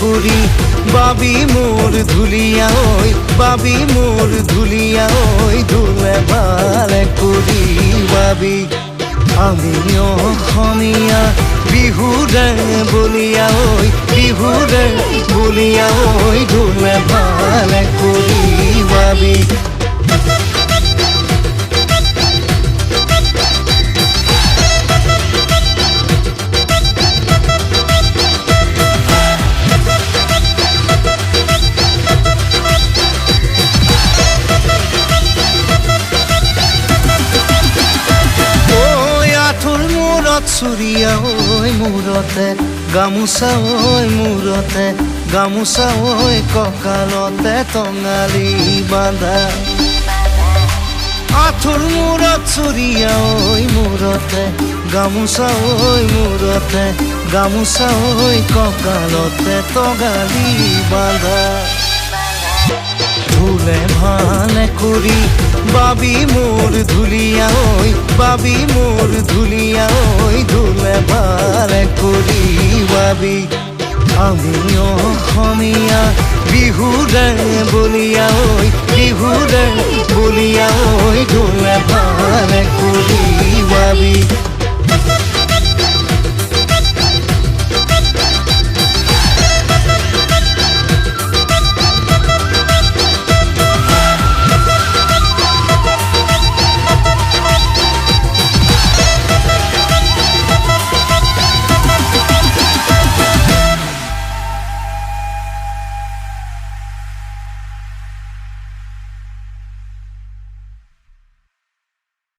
কৰি বাবি মোৰ ধুলিয়া ঐ বাবি মোৰ ধুলিয়া ঐ ধুলে ভালে কৰি বাবি আমি অসমীয়া বিহুৰে বলিয়া ঐ বিহুৰে বলিয়া ঐ ধুলে ভালে কৰি বাবি চুৰিয়া ঐ মূৰতে গামোচা ঐ মূৰতে গামোচা ঐ কঁকালতে টঙালি বান্ধা আঁঠুৰ মূৰত চুৰিয়া ঐ মূৰতে গামোচা ঐ মূৰতে গামোচা ঐ কঁকালতে টঙালি বান্ধা ধুলে ভালে কৰি বাবি মোৰ ধুলিয়া ঐ বাবি মোৰ ধুলিয়া ঐ ধুলে ভালে কৰি বাবি আমি অসমীয়া বিহুৰে বলিয়া ঐ বিহুৰে বলিয়া ঐ ধুলে ভালে কৰি বাবি